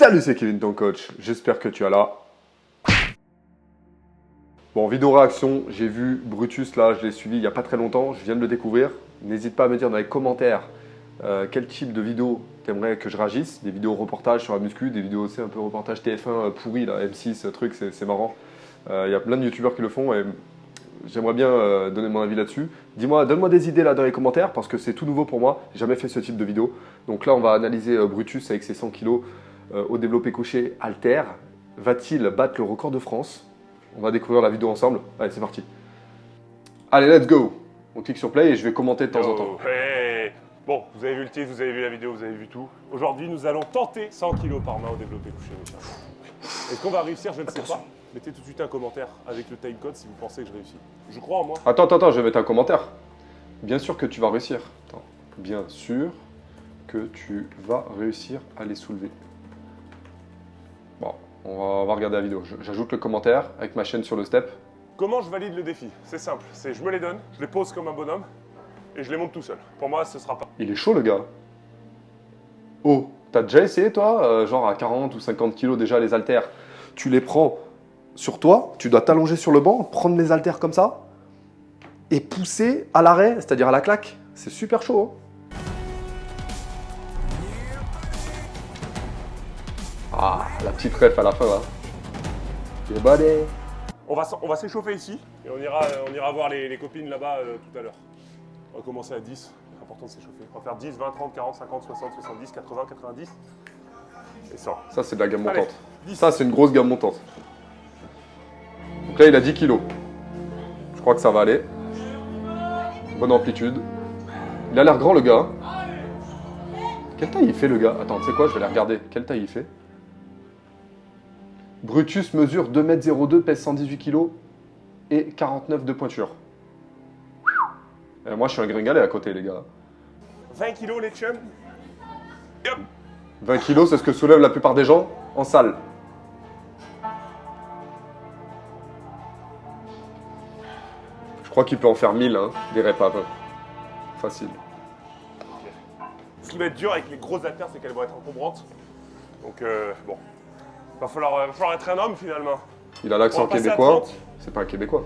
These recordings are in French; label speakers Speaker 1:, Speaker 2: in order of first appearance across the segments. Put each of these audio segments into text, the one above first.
Speaker 1: Salut, c'est Kevin, ton coach. J'espère que tu es là. Bon, vidéo réaction, j'ai vu Brutus là, je l'ai suivi il n'y a pas très longtemps, je viens de le découvrir. N'hésite pas à me dire dans les commentaires quel type de vidéo tu aimerais que je réagisse. Des vidéos reportages sur la muscu, des vidéos aussi un peu reportage TF1 pourri, là, M6, truc, c'est marrant. Il y a plein de youtubeurs qui le font et j'aimerais bien donner mon avis là-dessus. Dis-moi, donne-moi des idées là dans les commentaires parce que c'est tout nouveau pour moi. J'ai jamais fait ce type de vidéo. Donc là, on va analyser Brutus avec ses 100 kg au développé couché halter. Va-t-il battre le record de France? On va découvrir la vidéo ensemble. Allez, c'est parti. Allez, let's go. On clique sur play et je vais commenter de temps en temps.
Speaker 2: Hey. Bon, vous avez vu le titre, vous avez vu la vidéo, vous avez vu tout. Aujourd'hui, nous allons tenter 100 kg par main au développé couché, mes chers. Est-ce qu'on va réussir? Je ne sais pas. Mettez tout de suite un commentaire avec le timecode si vous pensez que je réussis. Je crois en moi.
Speaker 1: Attends, je vais mettre un commentaire. Bien sûr que tu vas réussir. Attends. Bien sûr que tu vas réussir à les soulever. Bon, on va regarder la vidéo. J'ajoute le commentaire avec ma chaîne sur le step.
Speaker 2: Comment je valide le défi? C'est simple. C'est je me les donne, je les pose comme un bonhomme et je les monte tout seul. Pour moi, ce sera pas.
Speaker 1: Il est chaud, le gars. Oh, t'as déjà essayé, toi, genre à 40 ou 50 kilos déjà les haltères? Tu les prends sur toi, tu dois t'allonger sur le banc, prendre les haltères comme ça et pousser à l'arrêt, c'est-à-dire à la claque. C'est super chaud. Hein. Ah, la petite ref à la fin, là. C'est body.
Speaker 2: On va s'échauffer ici et on ira voir les copines là-bas tout à l'heure. On va commencer à 10. C'est important de s'échauffer. On va faire 10, 20, 30, 40, 50, 60, 70, 80, 90 et 100.
Speaker 1: Ça, c'est de la gamme
Speaker 2: Allez,
Speaker 1: montante.
Speaker 2: 10.
Speaker 1: Ça, c'est une grosse gamme montante. Donc là, il a 10 kilos. Je crois que ça va aller. Bonne amplitude. Il a l'air grand, le gars. Quelle taille il fait, le gars? Attends, tu sais quoi? Je vais aller regarder. Quelle taille il fait? Brutus mesure 2,02 m, pèse 118 kg et 49 de pointure. Et moi, je suis un gringalet à côté, les gars.
Speaker 2: 20 kilos, les chums. Yep.
Speaker 1: 20 kg, c'est ce que soulèvent la plupart des gens en salle. Je crois qu'il peut en faire 1000, hein, des reps à peu. Facile.
Speaker 2: Ce qui va être dur avec les grosses haltères, c'est qu'elles vont être encombrantes. Donc, bon. Va falloir être un homme, finalement.
Speaker 1: Il a l'accent
Speaker 2: On va passer à
Speaker 1: québécois.
Speaker 2: 30.
Speaker 1: C'est pas un québécois.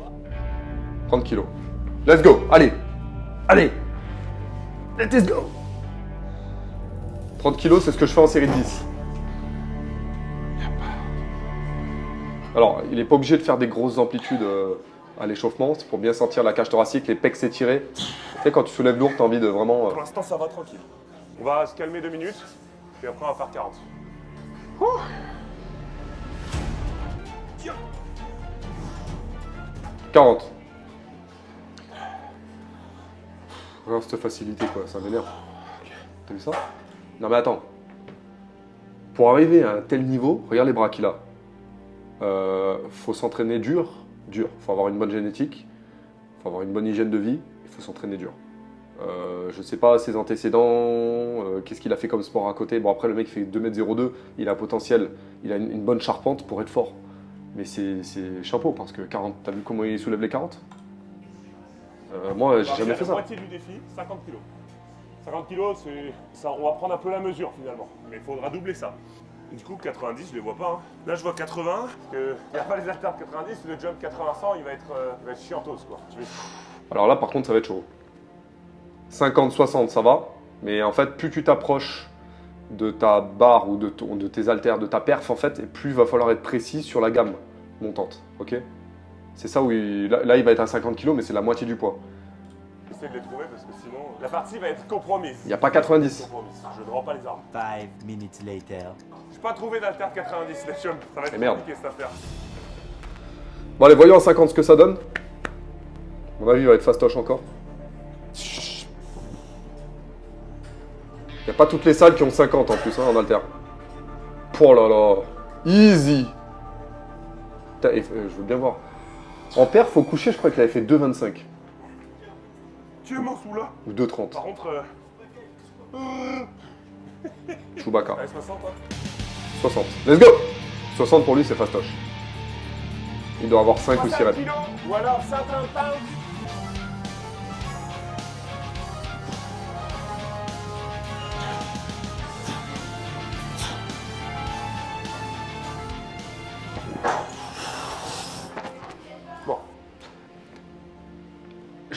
Speaker 1: 30 kilos. Let's go. Allez. Allez. Let's go. 30 kilos, c'est ce que je fais en série de 10. Alors, il n'est pas obligé de faire des grosses amplitudes à l'échauffement. C'est pour bien sentir la cage thoracique, les pecs s'étirer. Tu sais, quand tu soulèves lourd, tu as envie de vraiment...
Speaker 2: Pour l'instant, ça va tranquille. On va se calmer 2 minutes, puis après, on va faire 40.
Speaker 1: 40. Regarde cette facilité, quoi, ça m'énerve. T'as vu ça? Non mais attends. Pour arriver à un tel niveau, regarde les bras qu'il a. Faut s'entraîner dur. Faut avoir une bonne génétique. Faut avoir une bonne hygiène de vie. Il faut s'entraîner dur. Je sais pas ses antécédents, qu'est-ce qu'il a fait comme sport à côté. Bon après le mec fait 2,02 m, il a un potentiel, il a une bonne charpente pour être fort. Mais c'est chapeau parce que 40, t'as vu comment il soulève les 40? Moi j'ai jamais fait
Speaker 2: La
Speaker 1: ça.
Speaker 2: moitié du défi, 50 kg. 50 kg, ça, on va prendre un peu la mesure finalement. Mais il faudra doubler ça. Et du coup 90, je les vois pas. Hein. Là je vois 80, parce qu'il n'y a pas les haltères de 90, le jump 80-100 il va être chiantos quoi.
Speaker 1: Alors là par contre ça va être chaud. 50-60 ça va, mais en fait plus tu t'approches de ta barre ou de tes haltères, de ta perf en fait, et plus il va falloir être précis sur la gamme montante, ok? C'est ça où là il va être à 50 kg mais c'est la moitié du poids.
Speaker 2: J'essaie de les trouver parce que sinon la partie va être compromise.
Speaker 1: Il n'y a pas 90.
Speaker 2: Je ne rends pas les armes.
Speaker 3: 5 minutes later.
Speaker 2: J'ai pas trouvé d'haltère 90 les chums. Ça va être
Speaker 1: merde.
Speaker 2: compliqué cette affaire.
Speaker 1: Bon allez, voyons à 50 ce que ça donne. À mon avis il va être fastoche encore. Il n'y a pas toutes les salles qui ont 50 en plus, hein, en haltère. Oh là là. Easy. Putain, je veux bien voir. En perf, faut coucher, je crois qu'il avait fait 2,25.
Speaker 2: Tu es mon sous là.
Speaker 1: Ou 2,30.
Speaker 2: Par contre.
Speaker 1: Chewbacca.
Speaker 2: Allez, 60 hein.
Speaker 1: 60. Let's go. 60 pour lui, c'est fastoche. Il doit avoir 5 ou 6
Speaker 2: 60
Speaker 1: reps.
Speaker 2: kilos, ou alors 50 pounds.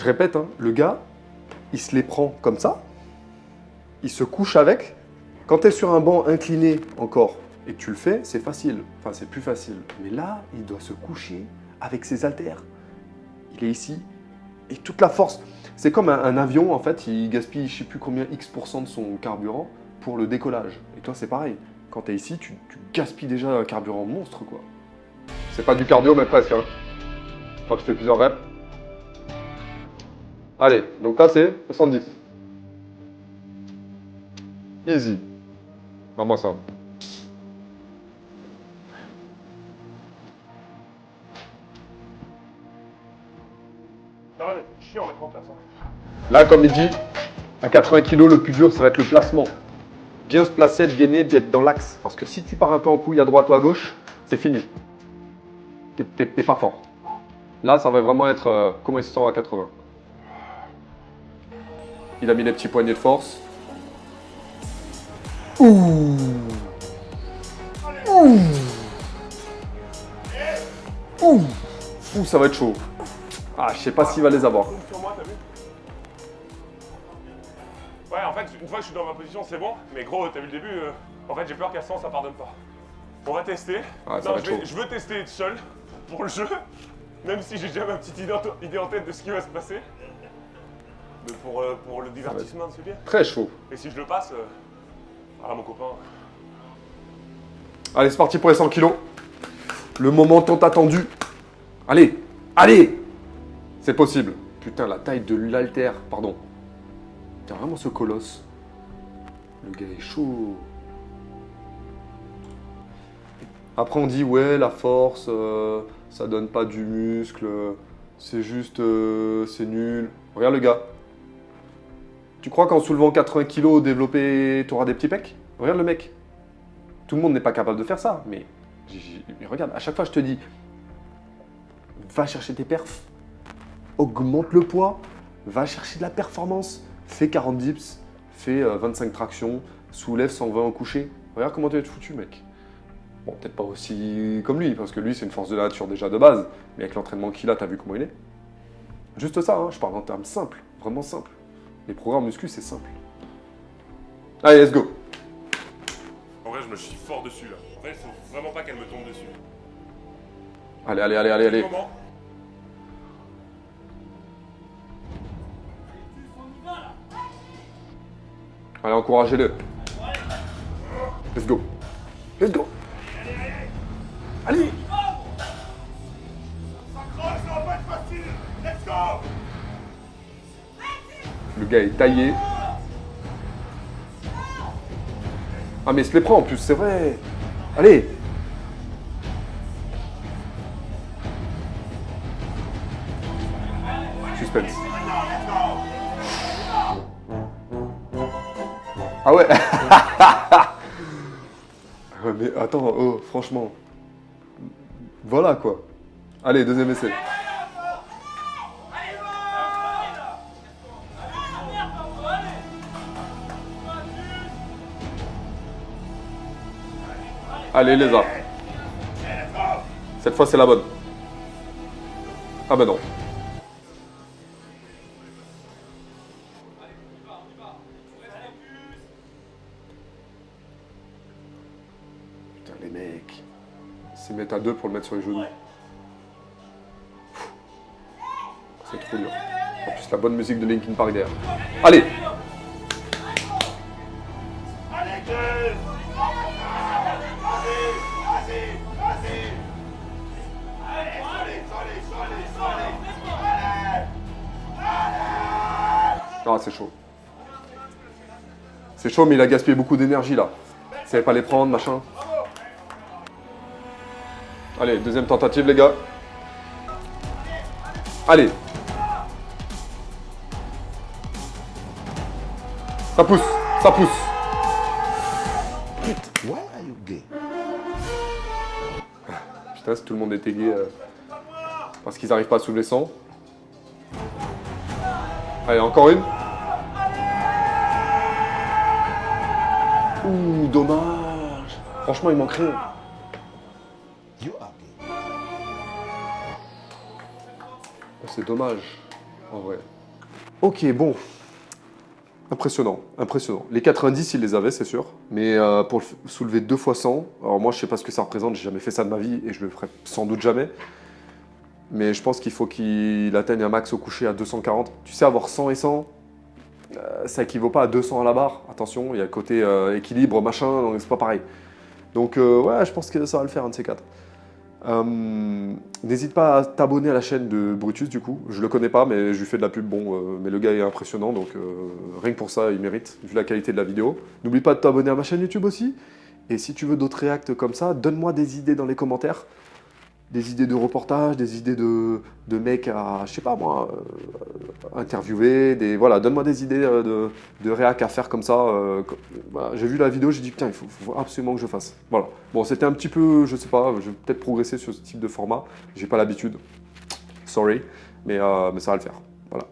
Speaker 1: Je répète, hein, le gars, il se les prend comme ça, il se couche avec. Quand tu es sur un banc incliné encore et que tu le fais, c'est facile. Enfin, c'est plus facile. Mais là, il doit se coucher avec ses haltères. Il est ici et toute la force. C'est comme un avion, en fait, il gaspille je sais plus combien X% de son carburant pour le décollage. Et toi, c'est pareil. Quand tu es ici, tu gaspilles déjà un carburant monstre, quoi. C'est pas du cardio, mais presque. Hein. Je crois que je fais plusieurs reps. Allez, donc là, c'est 70. Easy. Vraiment ça.
Speaker 2: Ça va être chiant à mettre en place. Hein.
Speaker 1: Là, comme il dit, à 80 kg, le plus dur, ça va être le placement. Bien se placer, de gainer, d'être dans l'axe. Parce que si tu pars un peu en couille à droite ou à gauche, c'est fini. T'es pas fort. Là, ça va vraiment être comment il se sent à 80. Il a mis les petits poignets de force. Ouh. Ouh. Ouh. Ouh, ça va être chaud. Ah, je sais pas s'il va les avoir.
Speaker 2: Sur moi, t'as vu? Ouais, en fait, une fois que je suis dans ma position, c'est bon. Mais gros, t'as vu le début, en fait, j'ai peur qu'à 100, ça pardonne pas. On va tester.
Speaker 1: Ouais, ça
Speaker 2: non,
Speaker 1: va être chaud.
Speaker 2: je veux tester être seul pour le jeu. Même si j'ai déjà ma petite idée en tête de ce qui va se passer. Mais pour le divertissement de ce lien.
Speaker 1: Très chaud.
Speaker 2: Et si je le passe, ah mon copain.
Speaker 1: Allez, c'est parti pour les 100 kilos. Le moment tant attendu. Allez, allez. C'est possible. Putain, la taille de l'haltère, pardon. T'as vraiment ce colosse. Le gars est chaud. Après, on dit, ouais, la force, ça donne pas du muscle. C'est juste, c'est nul. Regarde le gars. Tu crois qu'en soulevant 80 kilos développé, t'auras des petits pecs? Regarde le mec. Tout le monde n'est pas capable de faire ça, mais regarde, à chaque fois je te dis, va chercher tes perfs, augmente le poids, va chercher de la performance, fais 40 dips, fais 25 tractions, soulève 120 au coucher. Regarde comment tu vas être foutu, mec. Bon, peut-être pas aussi comme lui, parce que lui c'est une force de la nature déjà de base, mais avec l'entraînement qu'il a, t'as vu comment il est? Juste ça, hein, je parle en termes simples, vraiment simples. Les programmes muscu, c'est simple. Allez, let's go.
Speaker 2: En vrai, je me chie fort dessus là. En vrai, il faut vraiment pas qu'elle me tombe dessus.
Speaker 1: Allez, allez, allez, allez, allez.
Speaker 2: Moment.
Speaker 1: Allez, encouragez-le. Let's go. Let's go. Allez.
Speaker 2: Ça va pas être facile. Let's go.
Speaker 1: Le gars est taillé. Ah mais il se les prend en plus, c'est vrai. Allez. Suspense. Ah ouais. Ouais, mais attends, oh, franchement. Voilà quoi. Allez, deuxième essai. Allez, les a. Cette fois, c'est la bonne. Ah ben non. Putain, les mecs. Ils se mettent à deux pour le mettre sur les genoux. C'est trop dur. En plus, la bonne musique de Linkin Park derrière. Allez. Ah, c'est chaud. C'est chaud, mais il a gaspillé beaucoup d'énergie là. Il savait pas les prendre, machin. Allez, deuxième tentative, les gars. Allez. Ça pousse, ça pousse.
Speaker 4: Why are you gay?
Speaker 1: Putain, si tout le monde était gay, parce qu'ils n'arrivent pas à soulever 100. Allez, encore une. Ouh, dommage. Franchement, il manque rien.
Speaker 4: You are gay.
Speaker 1: Oh, c'est dommage. en vrai. Ok, bon. Impressionnant, impressionnant. Les 90, il les avait, c'est sûr. Mais pour soulever 2 fois 100, alors moi, je sais pas ce que ça représente, j'ai jamais fait ça de ma vie et je le ferai sans doute jamais. Mais je pense qu'il faut qu'il atteigne un max au coucher à 240. Tu sais, avoir 100 et 100, ça équivaut pas à 200 à la barre. Attention, il y a le côté équilibre, machin, donc c'est pas pareil. Donc ouais, je pense que ça va le faire, un de ces quatre. N'hésite pas à t'abonner à la chaîne de Brutus du coup. Je le connais pas, mais je lui fais de la pub. Bon, mais le gars est impressionnant, donc rien que pour ça, il mérite, vu la qualité de la vidéo. N'oublie pas de t'abonner à ma chaîne YouTube aussi. Et si tu veux d'autres réacts comme ça, donne-moi des idées dans les commentaires. Des idées de reportages, des idées de mecs à, je sais pas moi, interviewer. Voilà, donne-moi des idées de réac à faire comme ça. Voilà. J'ai vu la vidéo, j'ai dit putain, il faut absolument que je fasse. Voilà. Bon, c'était un petit peu, je sais pas, je vais peut-être progresser sur ce type de format. J'ai pas l'habitude. Sorry, mais ça va le faire. Voilà.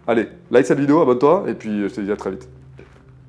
Speaker 1: Allez, like cette vidéo, abonne-toi, et puis je te dis à très vite.